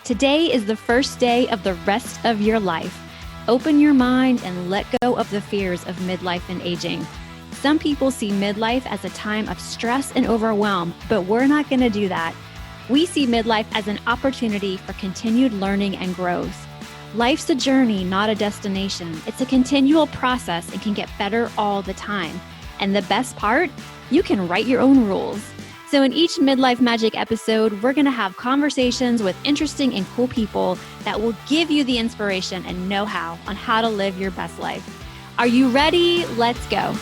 Today is the first day of the rest of your life. Open your mind and let go of the fears of midlife and aging. Some people see midlife as a time of stress and overwhelm, but we're not going to do that. We see midlife as an opportunity for continued learning and growth. Life's a journey, not a destination. It's a continual process and can get better all the time. And the best part, you can write your own rules. So in each Midlife Magic episode, we're going to have conversations with interesting and cool people that will give you the inspiration and know-how on how to live your best life. Are you ready? Let's go.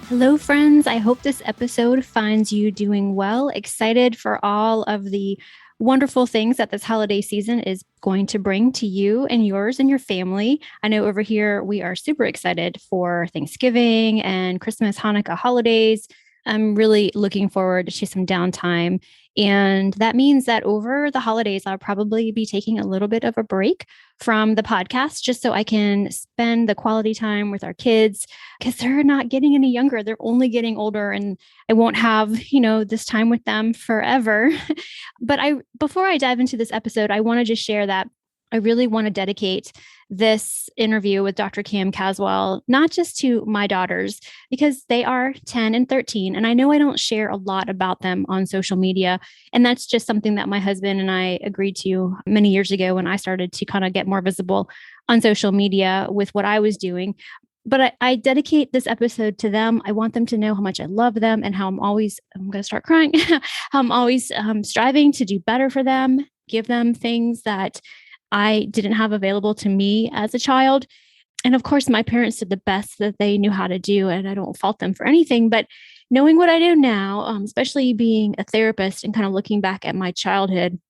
Hello, friends. I hope this episode finds you doing well, excited for all of the wonderful things that this holiday season is going to bring to you and yours and your family. I know over here we are super excited for Thanksgiving and Christmas, Hanukkah holidays. I'm really looking forward to some downtime. And that means that over the holidays, I'll probably be taking a little bit of a break from the podcast just so I can spend the quality time with our kids because they're not getting any younger. They're only getting older and I won't have, this time with them forever. But before I dive into this episode, I want to just share that I really want to dedicate this interview with Dr. Caswell, not just to my daughters, because they are 10 and 13. And I know I don't share a lot about them on social media. And that's just something that my husband and I agreed to many years ago when I started to kind of get more visible on social media with what I was doing. But I dedicate this episode to them. I want them to know how much I love them and how I'm going to start crying, how I'm always striving to do better for them, give them things that I didn't have available to me as a child. And of course, my parents did the best that they knew how to do, and I don't fault them for anything. But knowing what I do now, especially being a therapist and kind of looking back at my childhood,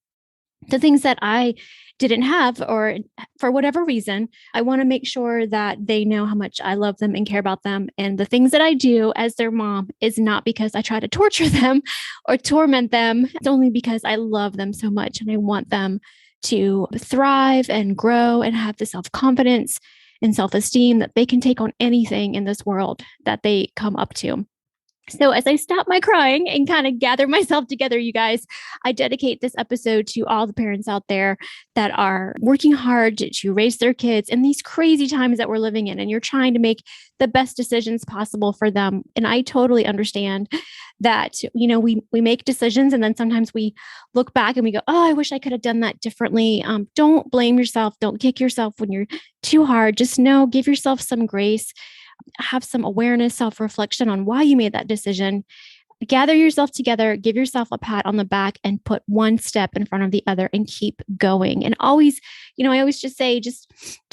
the things that I didn't have, or for whatever reason, I want to make sure that they know how much I love them and care about them. And the things that I do as their mom is not because I try to torture them or torment them. It's only because I love them so much and I want them to thrive and grow and have the self-confidence and self-esteem that they can take on anything in this world that they come up to. So as I stop my crying and kind of gather myself together, you guys, I dedicate this episode to all the parents out there that are working hard to raise their kids in these crazy times that we're living in, and you're trying to make the best decisions possible for them. And I totally understand that, we make decisions and then sometimes we look back and we go, oh, I wish I could have done that differently. Don't blame yourself. Don't kick yourself when you're too hard. Just give yourself some grace. Have some awareness, self-reflection on why you made that decision. Gather yourself together, give yourself a pat on the back and put one step in front of the other and keep going. And always, I always just say,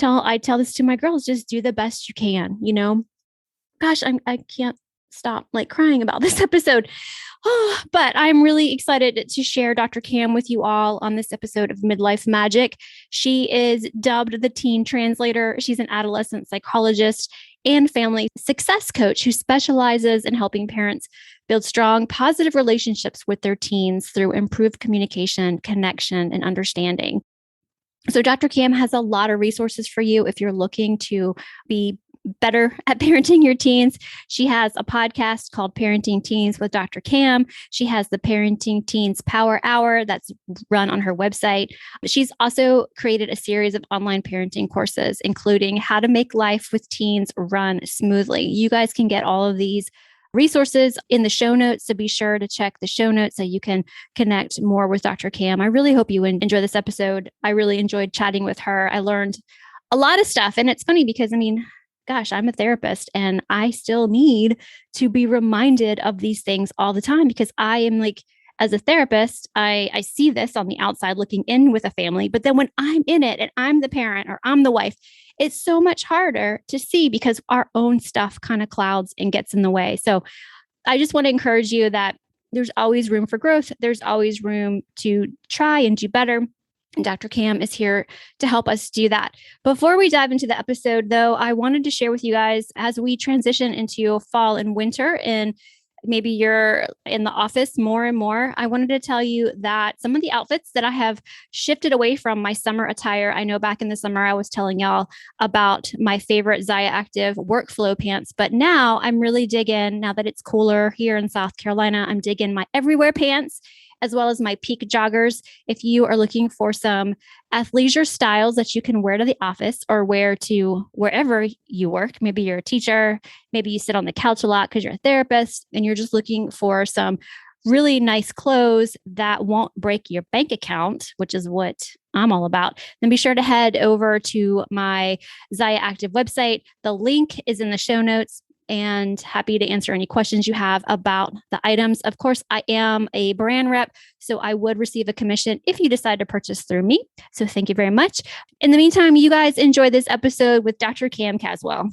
I tell this to my girls, just do the best you can, Gosh, I can't stop crying about this episode. Oh, but I'm really excited to share Dr. Cam with you all on this episode of Midlife Magic. She is dubbed the teen translator. She's an adolescent psychologist and family success coach who specializes in helping parents build strong, positive relationships with their teens through improved communication, connection, and understanding. So Dr. Cam has a lot of resources for you if you're looking to be better at parenting your teens. She has a podcast called Parenting Teens with Dr. Cam. She has the Parenting Teens Power Hour that's run on her website. She's also created a series of online parenting courses, including how to make life with teens run smoothly. You guys can get all of these resources in the show notes, so be sure to check the show notes so you can connect more with Dr. Cam. I really hope you enjoy this episode. I really enjoyed chatting with her. I learned a lot of stuff, and it's funny because, gosh, I'm a therapist and I still need to be reminded of these things all the time because I am as a therapist, I see this on the outside looking in with a family, but then when I'm in it and I'm the parent or I'm the wife, it's so much harder to see because our own stuff kind of clouds and gets in the way. So I just want to encourage you that there's always room for growth. There's always room to try and do better. And Dr. Cam is here to help us do that. Before we dive into the episode, though, I wanted to share with you guys as we transition into fall and winter, and maybe you're in the office more and more, I wanted to tell you that some of the outfits that I have shifted away from my summer attire. I know back in the summer, I was telling y'all about my favorite Zaya Active workflow pants, but now I'm really digging, now that it's cooler here in South Carolina, I'm digging my everywhere pants. as well as my peak joggers. If you are looking for some athleisure styles that you can wear to the office or wear to wherever you work, maybe you're a teacher, maybe you sit on the couch a lot because you're a therapist and you're just looking for some really nice clothes that won't break your bank account, which is what I'm all about, then be sure to head over to my Zaya Active website. The link is in the show notes, and happy to answer any questions you have about the items. Of course, I am a brand rep, so I would receive a commission if you decide to purchase through me. So thank you very much. In the meantime, you guys enjoy this episode with Dr. Cam Caswell.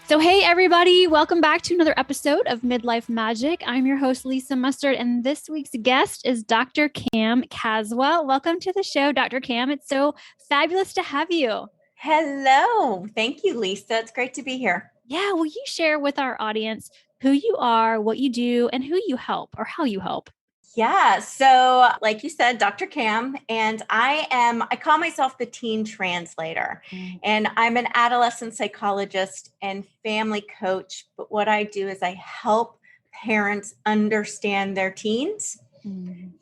So, hey, everybody, welcome back to another episode of Midlife Magic. I'm your host, Lisa Mustard, and this week's guest is Dr. Cam Caswell. Welcome to the show, Dr. Cam. It's so fabulous to have you. Hello. Thank you, Lisa. It's great to be here. Yeah, will you share with our audience who you are, what you do, and who you help or how you help? Yeah. So like you said, Dr. Cam, and I call myself the teen translator, and I'm an adolescent psychologist and family coach. But what I do is I help parents understand their teens,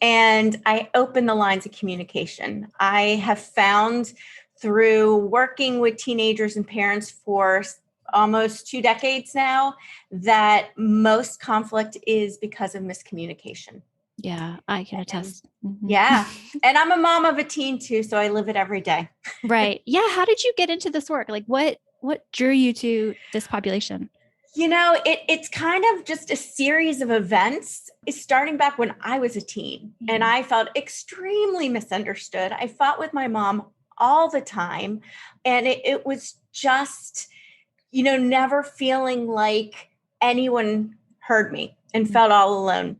and I open the lines of communication. I have found through working with teenagers and parents for almost 2 decades now that most conflict is because of miscommunication. Yeah, I can attest. Yeah. And I'm a mom of a teen too, so I live it every day. Right. Yeah. How did you get into this work? Like what drew you to this population? You know, it's kind of just a series of events. It's starting back when I was a teen and I felt extremely misunderstood. I fought with my mom all the time. And it was just, never feeling like anyone heard me and felt all alone.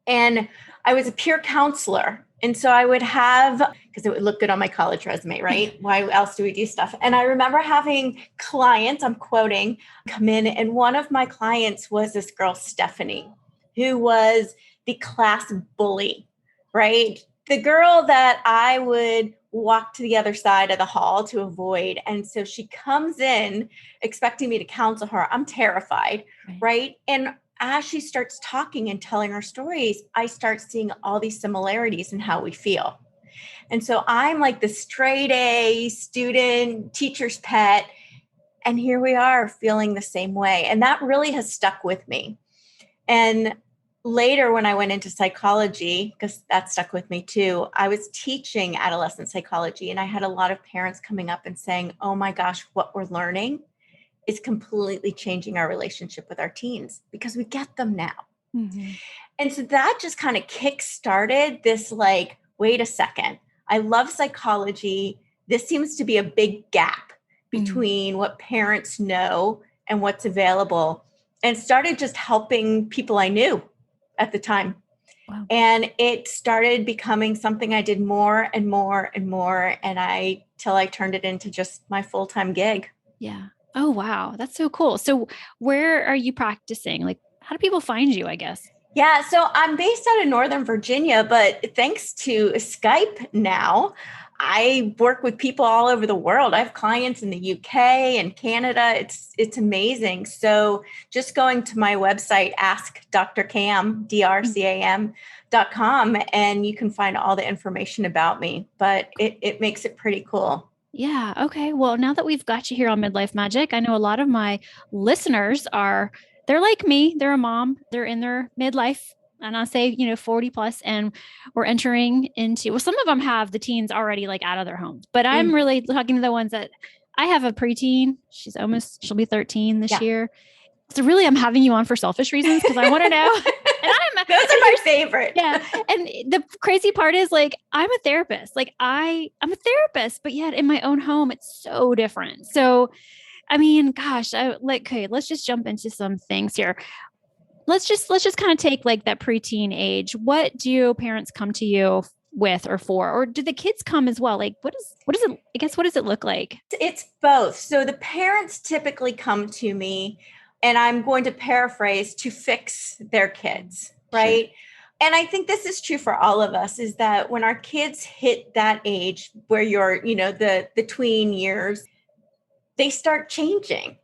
And I was a peer counselor. And so I would have, because it would look good on my college resume, right? Why else do we do stuff? And I remember having clients, I'm quoting, come in. And one of my clients was this girl, Stephanie, who was the class bully, right? The girl that I would walk to the other side of the hall to avoid. And so she comes in expecting me to counsel her. I'm terrified, right? And as she starts talking and telling her stories, I start seeing all these similarities in how we feel. And so I'm like the straight A student, teacher's pet. And here we are feeling the same way. And that really has stuck with me. And later when I went into psychology, because that stuck with me too, I was teaching adolescent psychology. And I had a lot of parents coming up and saying, oh my gosh, what we're learning is completely changing our relationship with our teens because we get them now. And so that just kind of kick-started this like, wait a second, I love psychology. This seems to be a big gap between what parents know and what's available, and started just helping people I knew at the time. Wow. And it started becoming something I did more and more and more. And till I turned it into just my full-time gig. Yeah. Oh, wow. That's so cool. So where are you practicing? Like, how do people find you, I guess? Yeah. So I'm based out of Northern Virginia, but thanks to Skype now, I work with people all over the world. I have clients in the UK and Canada. It's amazing. So just going to my website, askdrcam, drcam.com, and you can find all the information about me, but it makes it pretty cool. Yeah. Okay. Well, now that we've got you here on Midlife Magic, I know a lot of my listeners they're like me. They're a mom. They're in their midlife. And I'll say, 40 plus, and we're entering into, well, some of them have the teens already like out of their homes, but I'm really talking to the ones that I have a preteen. She'll be 13 this year. So really, I'm having you on for selfish reasons because I want to know. Those are my favorite. Yeah. And the crazy part is like, I'm a therapist. Like I'm a therapist, but yet in my own home, it's so different. So, I mean, gosh, okay, let's just jump into some things here. Let's just kind of take like that preteen age. What do parents come to you with or for, or do the kids come as well? Like, what does it look like? It's both. So the parents typically come to me, and I'm going to paraphrase, to fix their kids, right? Sure. And I think this is true for all of us, is that when our kids hit that age where you're, the tween years, they start changing.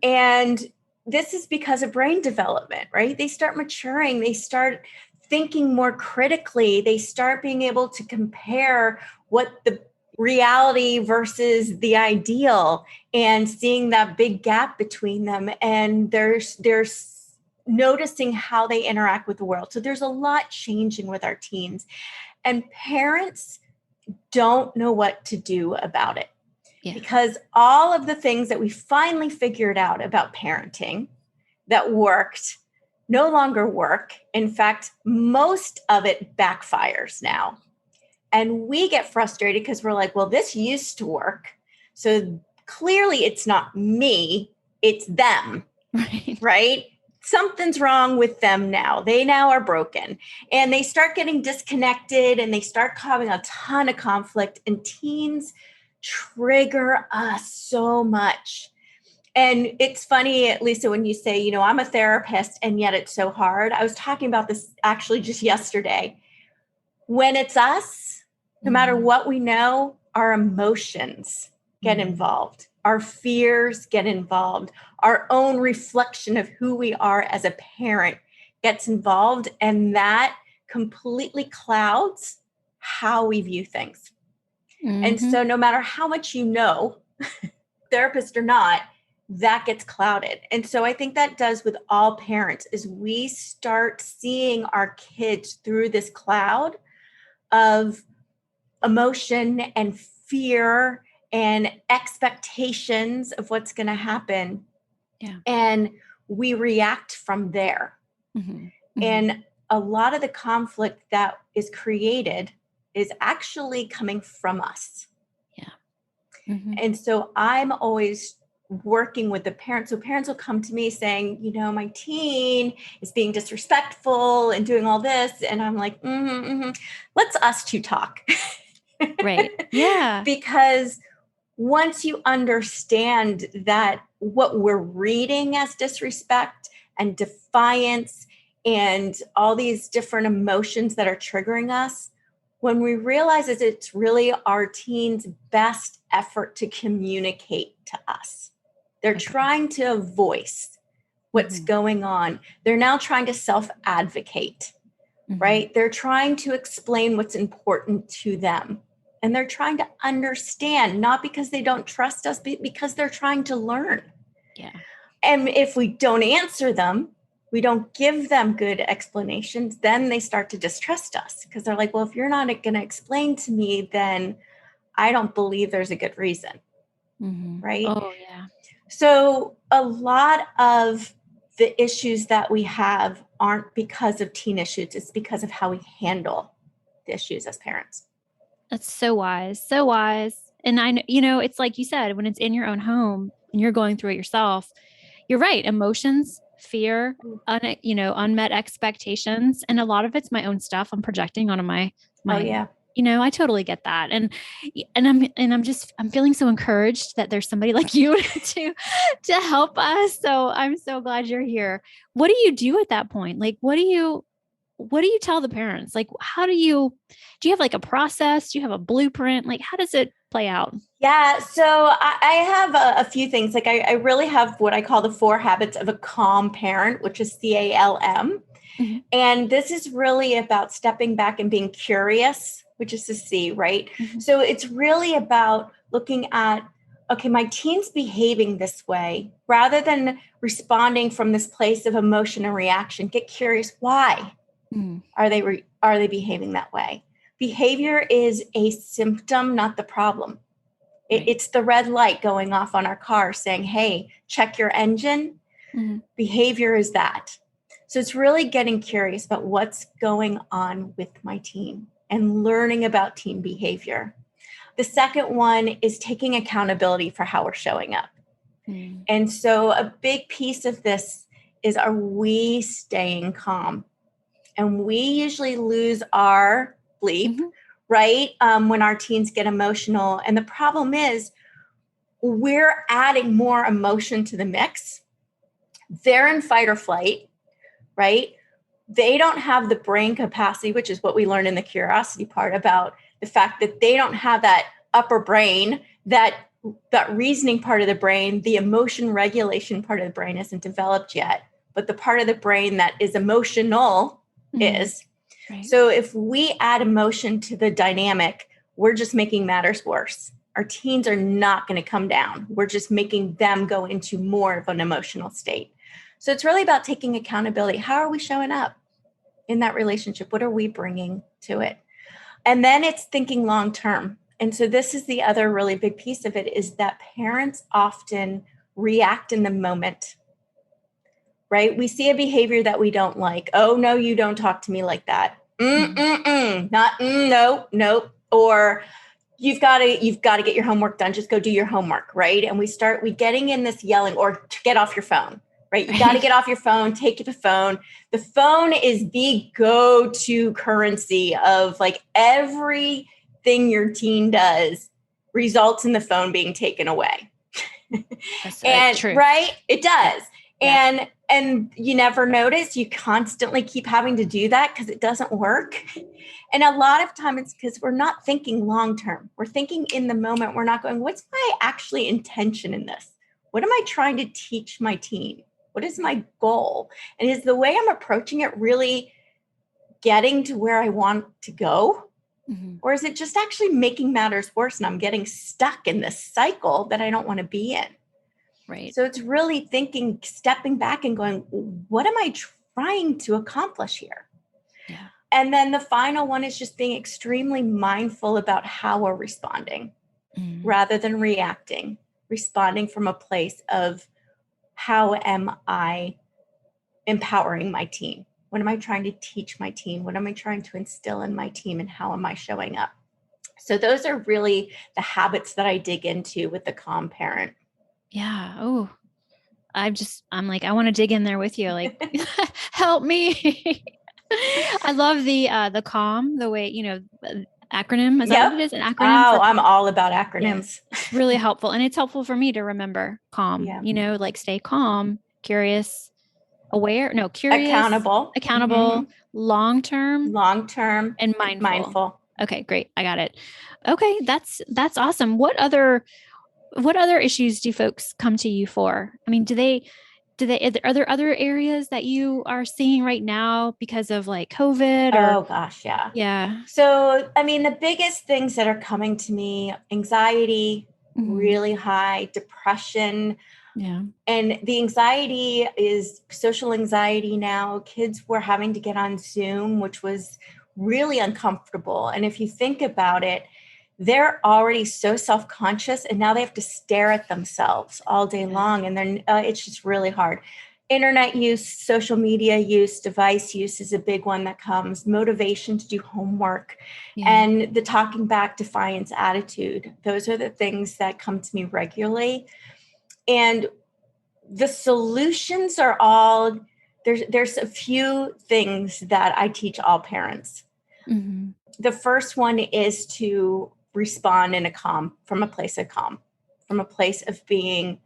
And this is because of brain development, right? They start maturing. They start thinking more critically. They start being able to compare what the reality versus the ideal and seeing that big gap between them. And there's noticing how they interact with the world. So there's a lot changing with our teens, and parents don't know what to do about it. Yeah. Because all of the things that we finally figured out about parenting that worked no longer work. In fact, most of it backfires now. And we get frustrated because we're like, well, this used to work. So clearly it's not me, it's them, right? Something's wrong with them now. They now are broken, and they start getting disconnected, and they start causing a ton of conflict, and teens trigger us so much. And it's funny, Lisa, when you say, I'm a therapist and yet it's so hard. I was talking about this actually just yesterday. When it's us, no matter what we know, our emotions get involved. Our fears get involved. Our own reflection of who we are as a parent gets involved. And that completely clouds how we view things. Mm-hmm. And so no matter how much you know, therapist or not, that gets clouded. And so I think that does with all parents is we start seeing our kids through this cloud of emotion and fear and expectations of what's going to happen. Yeah. And we react from there. Mm-hmm. Mm-hmm. And a lot of the conflict that is created is actually coming from us. Yeah. Mm-hmm. And so I'm always working with the parents. So parents will come to me saying, my teen is being disrespectful and doing all this. And I'm like, let's us two talk. Right. Yeah. Because once you understand that what we're reading as disrespect and defiance and all these different emotions that are triggering us, when we realize that it's really our teen's best effort to communicate to us. They're trying to voice what's going on. They're now trying to self-advocate, right? They're trying to explain what's important to them. And they're trying to understand, not because they don't trust us, but because they're trying to learn. Yeah. And if we don't answer them, we don't give them good explanations, then they start to distrust us because they're like, well, if you're not going to explain to me, then I don't believe there's a good reason. Right? Oh, yeah. So a lot of the issues that we have aren't because of teen issues. It's because of how we handle the issues as parents. That's so wise. So wise. And I know, it's like you said, when it's in your own home and you're going through it yourself, you're right. Emotions, fear, unmet expectations. And a lot of it's my own stuff I'm projecting onto my oh, yeah. I totally get that. And I'm feeling so encouraged that there's somebody like you to help us. So I'm so glad you're here. What do you do at that point? Like, what do you tell the parents? Like, do you have like a process? Do you have a blueprint? Like, how does it play out? Yeah. So I have a few things. Like I really have what I call the 4 habits of a calm parent, which is CALM. Mm-hmm. And this is really about stepping back and being curious, which is the C, right? Mm-hmm. So it's really about looking at, okay, my teen's behaving this way, rather than responding from this place of emotion and reaction. Get curious. Why are they behaving that way? Behavior is a symptom, not the problem. Right. It's the red light going off on our car saying, hey, check your engine. Mm-hmm. Behavior is that. So it's really getting curious about what's going on with my teen and learning about teen behavior. The second one is taking accountability for how we're showing up. Mm-hmm. And so a big piece of this is, are we staying calm? And we usually lose our bleep, right? When our teens get emotional. And the problem is we're adding more emotion to the mix. They're in fight or flight, right? They don't have the brain capacity, which is what we learned in the curiosity part about the fact that they don't have that upper brain, that reasoning part of the brain, the emotion regulation part of the brain isn't developed yet. But the part of the brain that is emotional is. Right. So if we add emotion to the dynamic, we're just making matters worse. Our teens are not going to come down. We're just making them go into more of an emotional state. So it's really about taking accountability. How are we showing up in that relationship? What are we bringing to it? And then it's thinking long term. And so this is the other really big piece of it, is that parents often react in the moment, right? We see a behavior that we don't like. Oh, no, you don't talk to me like that. No. Or you've got to get your homework done. Just go do your homework, right? And we getting in this yelling, or get off your phone, right? You got to get off your phone, take the phone. The phone is the go-to currency of like everything your teen does results in the phone being taken away. That's true. Right? It does. Yeah. And you never notice, you constantly keep having to do that because it doesn't work. And a lot of time it's because we're not thinking long term. We're thinking in the moment. We're not going, what's my actually intention in this? What am I trying to teach my teen? What is my goal? And is the way I'm approaching it really getting to where I want to go? Mm-hmm. Or is it just actually making matters worse and I'm getting stuck in this cycle that I don't want to be in? Right. So it's really thinking, stepping back and going, what am I trying to accomplish here? Yeah. And then the final one is just being extremely mindful about how we're responding rather than reacting, responding from a place of how am I empowering my team? What am I trying to teach my team? What am I trying to instill in my team? And how am I showing up? So those are really the habits that I dig into with the calm parent. Yeah. Oh, I'm like, I want to dig in there with you. Like, help me. I love the calm, the way, acronym. Is that what it is? An acronym for I'm calm? all about acronyms. Yeah. It's really helpful. And it's helpful for me to remember calm, like stay calm, curious, accountable, long-term, and mindful. Okay, great. I got it. Okay. That's awesome. What other issues do folks come to you for? I mean, are there other areas that you are seeing right now because of like COVID or? Oh gosh. Yeah. Yeah. So, I mean, the biggest things that are coming to me, anxiety, really high, depression. Yeah. And the anxiety is social anxiety now. Kids were having to get on Zoom, which was really uncomfortable. And if you think about it, they're already so self-conscious and now they have to stare at themselves all day long. And then it's just really hard. Internet use, social media use, device use is a big one that comes. Motivation to do homework and the talking back, defiance attitude. Those are the things that come to me regularly. And the solutions are all, there's a few things that I teach all parents. The first one is to respond from a place of calm, from a place of being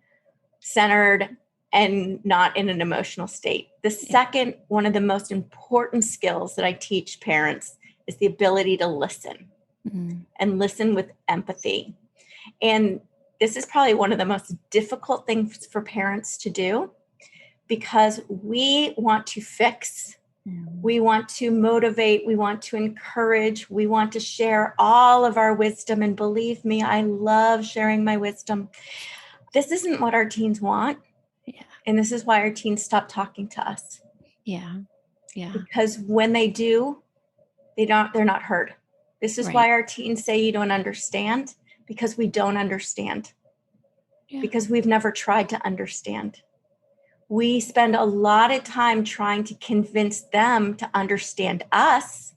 centered and not in an emotional state. The second, one of the most important skills that I teach parents is the ability to listen and listen with empathy. And this is probably one of the most difficult things for parents to do because we want to fix, we want to motivate, we want to encourage, we want to share all of our wisdom. And believe me, I love sharing my wisdom. This isn't what our teens want. Yeah. And this is why our teens stop talking to us. Yeah. Yeah. Because when they do, they're not heard. This is why our teens say you don't understand, because we don't understand. Yeah. Because we've never tried to understand. We spend a lot of time trying to convince them to understand us.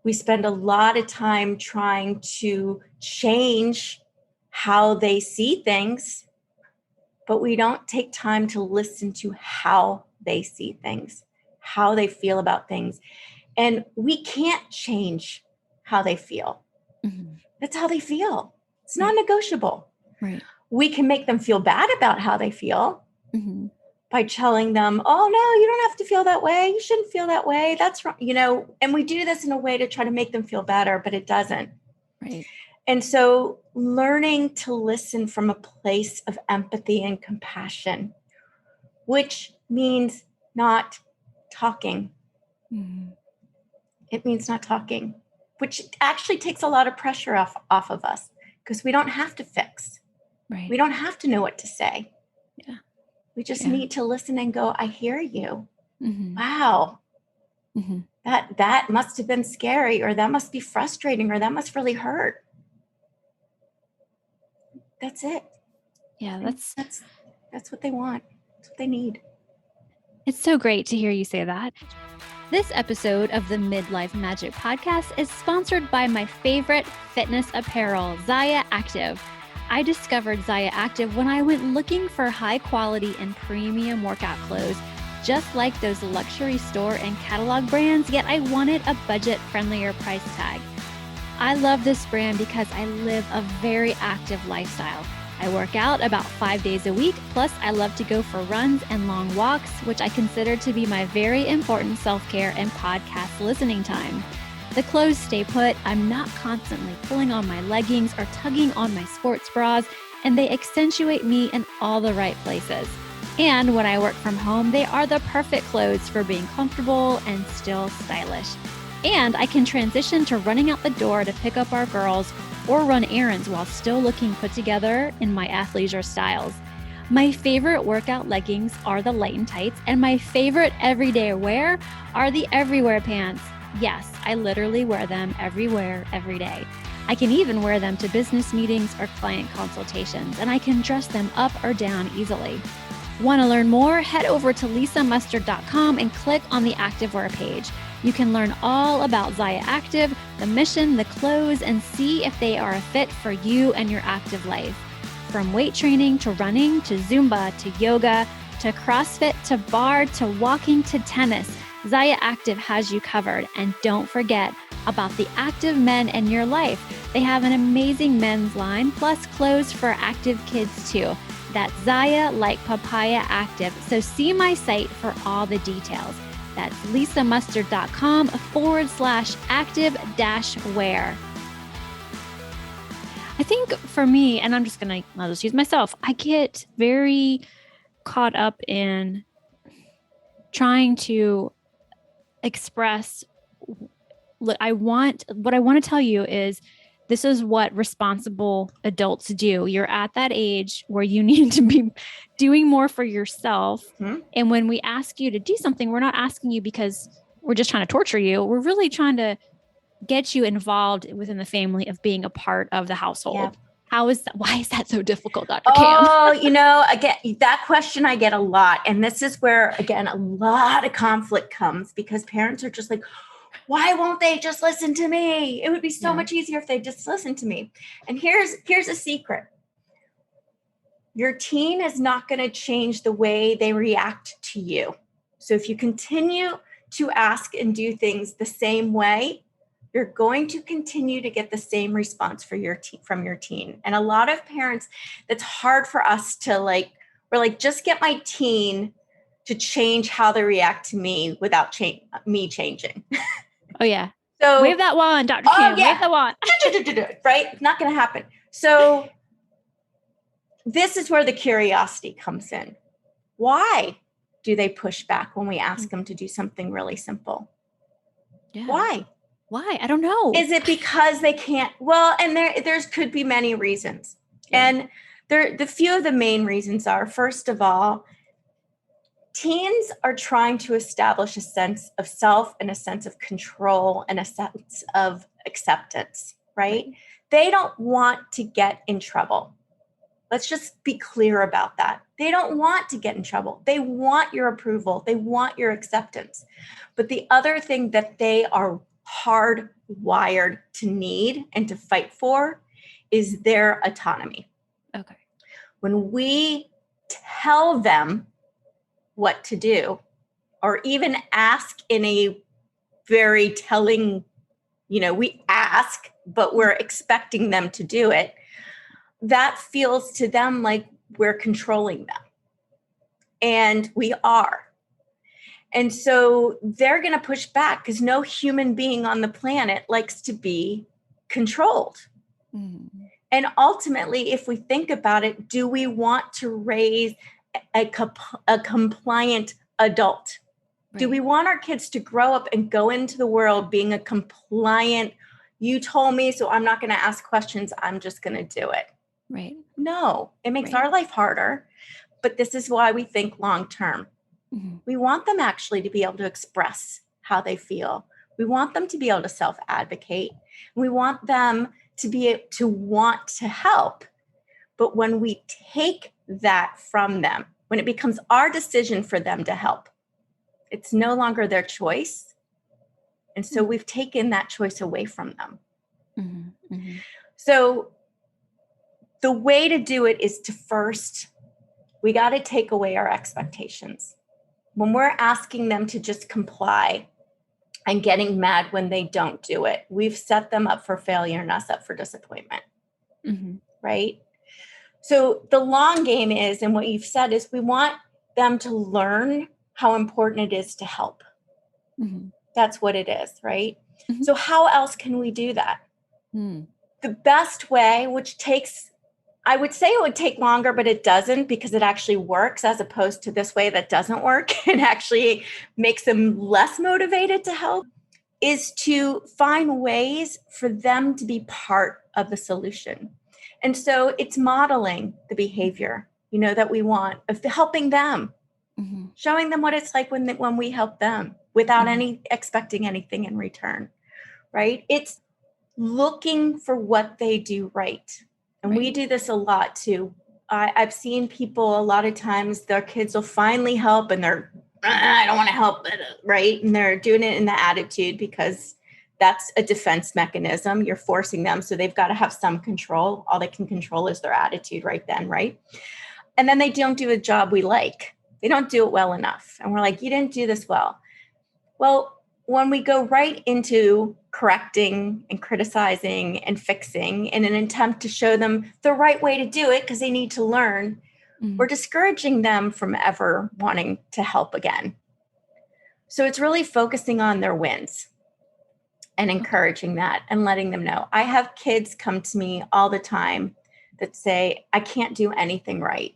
We spend a lot of time trying to change how they see things, but we don't take time to listen to how they see things, how they feel about things. And we can't change how they feel. That's how they feel. It's non-negotiable. Right. We can make them feel bad about how they feel by telling them, oh, no, you don't have to feel that way. You shouldn't feel that way. That's wrong. And we do this in a way to try to make them feel better, but it doesn't. Right. And so learning to listen from a place of empathy and compassion, which means not talking, It means not talking, which actually takes a lot of pressure off of us because we don't have to fix. Right. We don't have to know what to say. Yeah. We just need to listen and go, I hear you. Mm-hmm. Wow. Mm-hmm. That must have been scary, or that must be frustrating, or that must really hurt. That's it. Yeah, that's what they want. That's what they need. It's so great to hear you say that. This episode of the Midlife Magic Podcast is sponsored by my favorite fitness apparel, Zaya Active. I discovered Zaya Active when I went looking for high quality and premium workout clothes, just like those luxury store and catalog brands, yet I wanted a budget-friendlier price tag. I love this brand because I live a very active lifestyle. I work out about 5 days a week, plus I love to go for runs and long walks, which I consider to be my very important self-care and podcast listening time. The clothes stay put, I'm not constantly pulling on my leggings or tugging on my sports bras, and they accentuate me in all the right places. And when I work from home, they are the perfect clothes for being comfortable and still stylish. And I can transition to running out the door to pick up our girls or run errands while still looking put together in my athleisure styles. My favorite workout leggings are the Lighten Tights, and my favorite everyday wear are the Everywhere pants. Yes, I literally wear them everywhere, every day. I can even wear them to business meetings or client consultations, and I can dress them up or down easily. Want to learn more? Head over to lisamustard.com and click on the Activewear page. You can learn all about Zaya Active, the mission, the clothes, and see if they are a fit for you and your active life. From weight training to running to Zumba to yoga to CrossFit to bar to walking to tennis, Zaya Active has you covered. And don't forget about the active men in your life. They have an amazing men's line, plus clothes for active kids too. That's Zaya like papaya active. So see my site for all the details. That's lisamustard.com/active-wear. I think for me, and I'll just use myself, I get very caught up in trying to express what I want to tell you is this is what responsible adults do. You're at that age where you need to be doing more for yourself. Mm-hmm. And when we ask you to do something, we're not asking you because we're just trying to torture you. We're really trying to get you involved within the family of being a part of the household. Yeah. Why is that so difficult, Dr. Cam? Oh, again, that question I get a lot. And this is where, again, a lot of conflict comes because parents are just like, why won't they just listen to me? It would be so much easier if they just listened to me. And here's a secret. Your teen is not going to change the way they react to you. So if you continue to ask and do things the same way, you're going to continue to get the same response from your teen. And a lot of parents, that's hard for us to we're like, just get my teen to change how they react to me without me changing. Oh, yeah. So wave that wand, Dr. Kim. Yeah. Wave the wand. Right? Not going to happen. So this is where the curiosity comes in. Why do they push back when we ask them to do something really simple? Yeah. Why? I don't know. Is it because they can't? Well, and there's could be many reasons. Yeah. And the few of the main reasons are, first of all, teens are trying to establish a sense of self and a sense of control and a sense of acceptance, right? They don't want to get in trouble. Let's just be clear about that. They don't want to get in trouble. They want your approval. They want your acceptance. But the other thing that they are hardwired to need and to fight for is their autonomy. Okay. When we tell them what to do, or even ask in a very telling, we ask, but we're expecting them to do it, that feels to them like we're controlling them. And we are. And so they're going to push back because no human being on the planet likes to be controlled. Mm-hmm. And ultimately, if we think about it, do we want to raise a compliant adult? Do we want our kids to grow up and go into the world being a compliant, you told me, so I'm not going to ask questions, I'm just going to do it? Right. No, it makes our life harder. But this is why we think long-term. Mm-hmm. We want them actually to be able to express how they feel. We want them to be able to self-advocate. We want them to be to want to help. But when we take that from them, when it becomes our decision for them to help, it's no longer their choice. And so we've taken that choice away from them. Mm-hmm. Mm-hmm. So the way to do it is to first, we got to take away our expectations. When we're asking them to just comply and getting mad when they don't do it, we've set them up for failure and us up for disappointment. Mm-hmm. Right? So the long game is, and what you've said is, we want them to learn how important it is to help. Mm-hmm. That's what it is, right? Mm-hmm. So how else can we do that? Mm. The best way, which takes, I would say it would take longer, but it doesn't, because it actually works, as opposed to this way that doesn't work and actually makes them less motivated to help, is to find ways for them to be part of the solution. And so it's modeling the behavior, that we want, of helping them. Mm-hmm. Showing them what it's like when we help them without expecting anything in return, right? It's looking for what they do right. And we do this a lot too. I've seen people a lot of times, their kids will finally help and they're, I don't want to help, right? And they're doing it in the attitude because that's a defense mechanism. You're forcing them. So they've got to have some control. All they can control is their attitude right then, right? And then they don't do a job we like. They don't do it well enough. And we're like, you didn't do this well. Well, when we go right into correcting and criticizing and fixing in an attempt to show them the right way to do it because they need to learn, we're discouraging them from ever wanting to help again. So it's really focusing on their wins and encouraging that and letting them know. I have kids come to me all the time that say, I can't do anything right.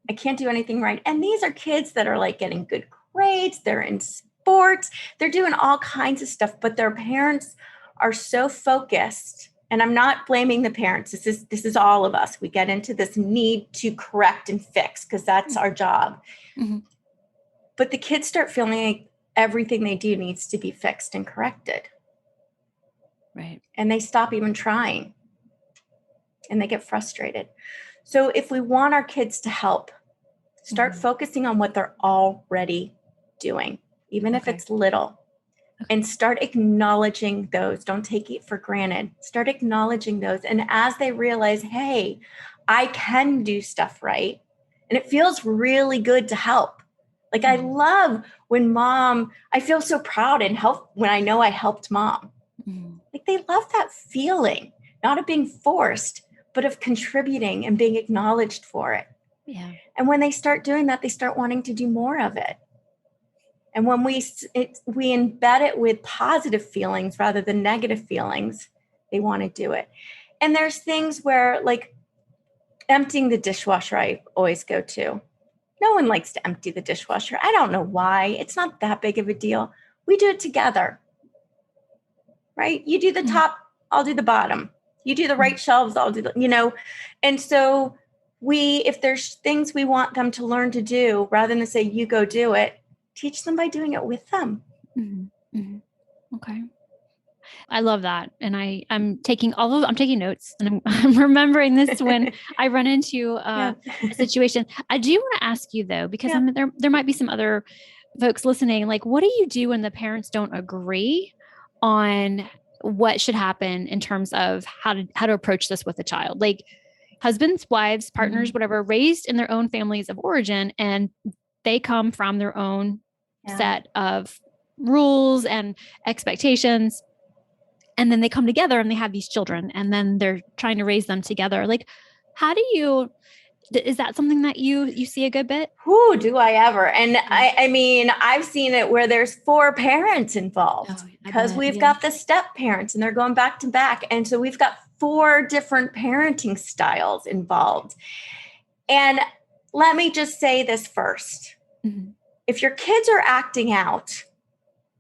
I can't do anything right. And these are kids that are like getting good grades. They're in sports. They're doing all kinds of stuff, but their parents are so focused. And I'm not blaming the parents. This is all of us. We get into this need to correct and fix because that's our job. Mm-hmm. But the kids start feeling like everything they do needs to be fixed and corrected. Right. And they stop even trying. And they get frustrated. So if we want our kids to help, start focusing on what they're already doing, even if it's little, and start acknowledging those. Don't take it for granted. Start acknowledging those. And as they realize, hey, I can do stuff right. And it feels really good to help. Like I love when I feel so proud and when I know I helped mom. Like they love that feeling, not of being forced, but of contributing and being acknowledged for it. Yeah. And when they start doing that, they start wanting to do more of it. And when we embed it with positive feelings rather than negative feelings, they want to do it. And there's things where, like emptying the dishwasher, I always go to. No one likes to empty the dishwasher. I don't know why. It's not that big of a deal. We do it together, right? You do the top, I'll do the bottom. You do the right shelves, I'll do and so if there's things we want them to learn to do, rather than say, you go do it, teach them by doing it with them. Mm-hmm. Mm-hmm. Okay. I love that. And I'm taking notes and I'm remembering this when I run into a situation. I do want to ask you though, because there might be some other folks listening, like, what do you do when the parents don't agree on what should happen in terms of how to approach this with a child? Like husbands, wives, partners, whatever, raised in their own families of origin, and they come from their own set of rules and expectations. And then they come together and they have these children, and then they're trying to raise them together. Like, is that something that you see a good bit? Who do I ever? And I mean, I've seen it where there's 4 parents involved because we've got the step parents and they're going back to back. And so we've got 4 different parenting styles involved. And let me just say this first. Mm-hmm. if your kids are acting out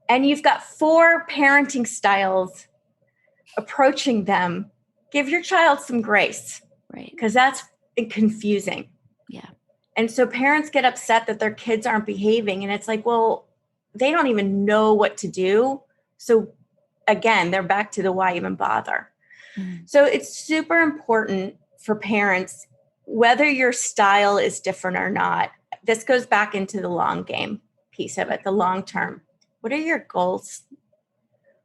and you've got 4 parenting styles approaching them, give your child some grace. Right. Because that's confusing. Yeah. And so parents get upset that their kids aren't behaving. And it's like, well, they don't even know what to do. So again, they're back to the why even bother. Mm. So it's super important for parents, whether your style is different or not. This goes back into the long game piece of it, the long term. What are your goals?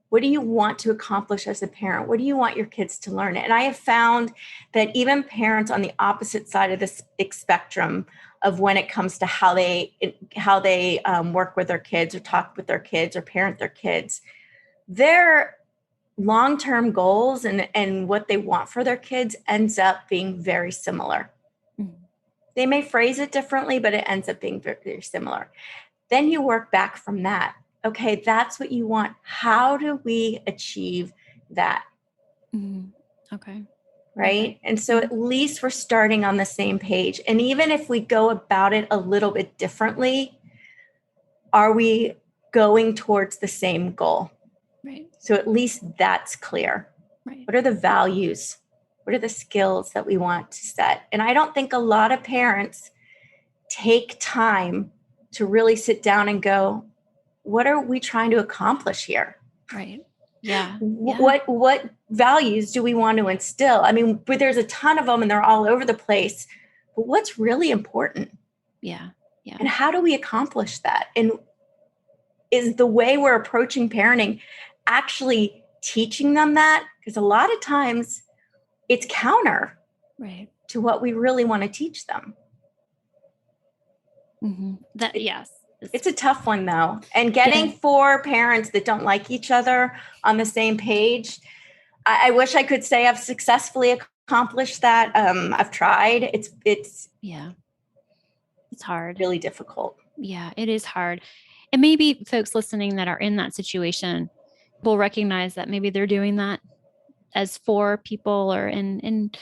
What do you want to accomplish as a parent? What do you want your kids to learn? And I have found that even parents on the opposite side of this spectrum of when it comes to how they work with their kids or talk with their kids or parent their kids, their long-term goals and what they want for their kids ends up being very similar. Mm-hmm. They may phrase it differently, but it ends up being very, very similar. Then you work back from that. Okay, that's what you want. How do we achieve that? Mm-hmm. Okay. Right. Okay. And so at least we're starting on the same page. And even if we go about it a little bit differently, are we going towards the same goal? Right. So at least that's clear. Right. What are the values? What are the skills that we want to set? And I don't think a lot of parents take time to really sit down and go, what are we trying to accomplish here? Right. Yeah. What values do we want to instill? I mean, but there's a ton of them and they're all over the place. But what's really important? Yeah. Yeah. And how do we accomplish that? And is the way we're approaching parenting actually teaching them that? Because a lot of times it's counter to what we really want to teach them. Mm-hmm. Yes. It's a tough one, though. And getting 4 parents that don't like each other on the same page, I wish I could say I've successfully accomplished that. I've tried. It's hard. Really difficult. Yeah, it is hard. And maybe folks listening that are in that situation will recognize that maybe they're doing that as 4 people and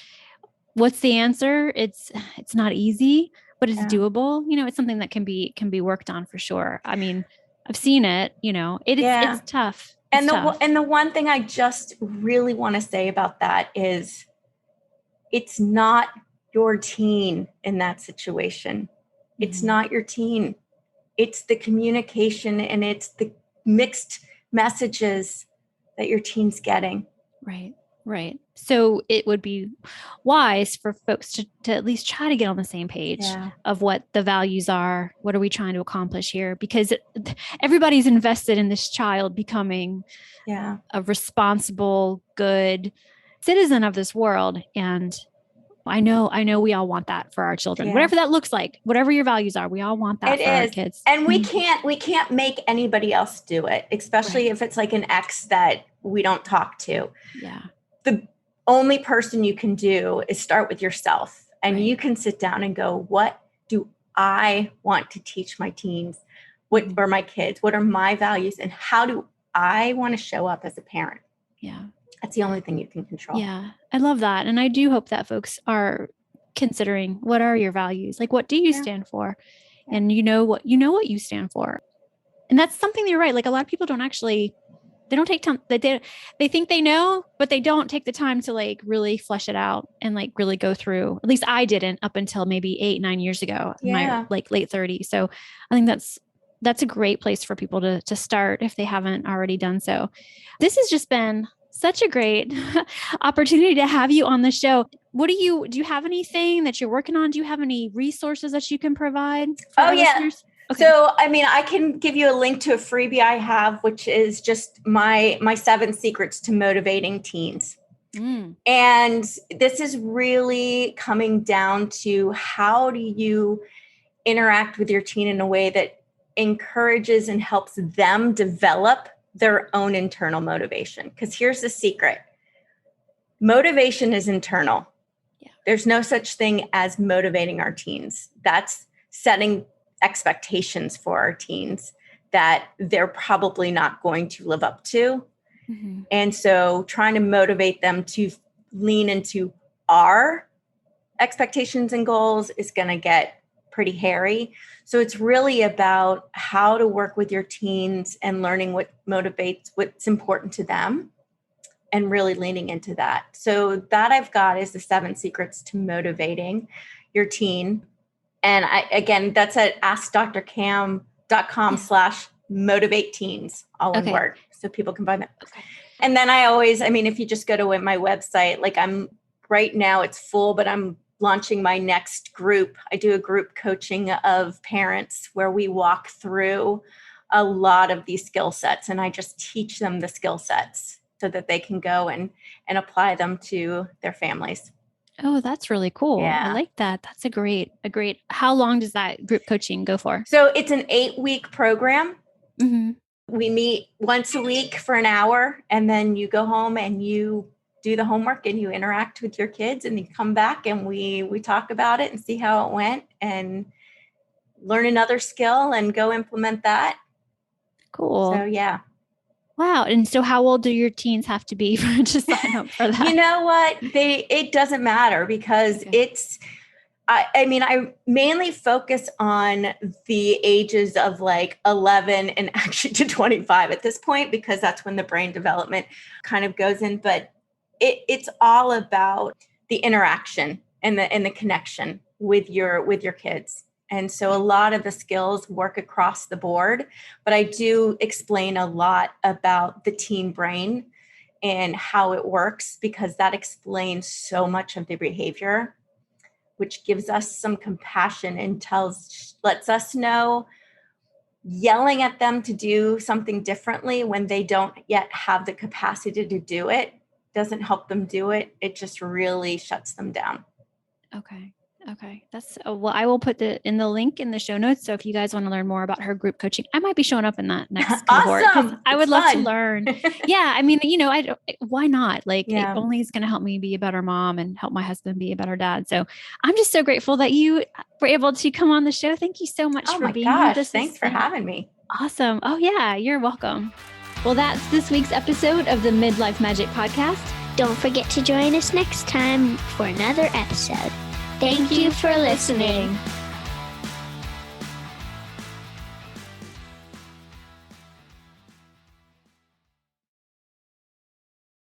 what's the answer? It's not easy, but it's doable. It's something that can be worked on for sure. I mean, I've seen it, it's tough. And the one thing I just really want to say about that is it's not your teen in that situation. It's not your teen. It's the communication and it's the mixed messages that your teen's getting. Right. Right. So it would be wise for folks to at least try to get on the same page of what the values are. What are we trying to accomplish here? Because everybody's invested in this child becoming a responsible, good citizen of this world. And I know we all want that for our children, whatever that looks like, whatever your values are, we all want that for our kids. And we can't make anybody else do it, especially if it's like an ex that we don't talk to. Yeah. The only person you can do is start with yourself and you can sit down and go, what do I want to teach my teens? What are my kids? What are my values? And how do I want to show up as a parent? Yeah. That's the only thing you can control. Yeah. I love that. And I do hope that folks are considering, what are your values? Like, what do you stand for? Yeah. And you know what you stand for. And that's something that you're right. Like a lot of people they don't take time. They think they know, but they don't take the time to like really flesh it out and like really go through. At least I didn't up until maybe 8-9 years ago, in my like late 30s. So I think that's a great place for people to start if they haven't already done so. This has just been such a great opportunity to have you on the show. Do you have anything that you're working on? Do you have any resources that you can provide for our listeners? Okay. So, I mean, I can give you a link to a freebie I have, which is just my 7 secrets to motivating teens. And this is really coming down to how do you interact with your teen in a way that encourages and helps them develop their own internal motivation. Because here's the secret. Motivation is internal. Yeah. There's no such thing as motivating our teens. That's setting expectations for our teens that they're probably not going to live up to. Mm-hmm. And so trying to motivate them to lean into our expectations and goals is going to get pretty hairy. So it's really about how to work with your teens and learning what motivates, what's important to them, and really leaning into that. So that I've got is the 7 secrets to motivating your teen. And again, that's at askdrcam.com/motivate teens, all one word. So people can find that. Okay. And then if you just go to my website, like right now it's full, but I'm launching my next group. I do a group coaching of parents where we walk through a lot of these skill sets, and I just teach them the skill sets so that they can go and apply them to their families. Oh, that's really cool. Yeah. I like that. That's a great, how long does that group coaching go for? So it's an 8-week program. Mm-hmm. We meet once a week for an hour, and then you go home and you do the homework and you interact with your kids, and you come back and we talk about it and see how it went and learn another skill and go implement that. Cool. So, yeah. Wow. And so how old do your teens have to be to sign up for that? You know what? It doesn't matter because I mainly focus on the ages of like 11 and actually to 25 at this point, because that's when the brain development kind of goes in. But it's all about the interaction and the connection with your kids. And so a lot of the skills work across the board, but I do explain a lot about the teen brain and how it works, because that explains so much of the behavior, which gives us some compassion and lets us know yelling at them to do something differently when they don't yet have the capacity to do it doesn't help them do it. It just really shuts them down. Okay. That's well, I will put in the link in the show notes. So if you guys want to learn more about her group coaching, I might be showing up in that next cohort. Awesome. I would love to learn. Yeah. Why not? Like, it only is going to help me be a better mom and help my husband be a better dad. So I'm just so grateful that you were able to come on the show. Thank you so much for being here. Thanks for having me. Awesome. Oh yeah. You're welcome. Well, that's this week's episode of the Midlife Magic Podcast. Don't forget to join us next time for another episode. Thank you for listening.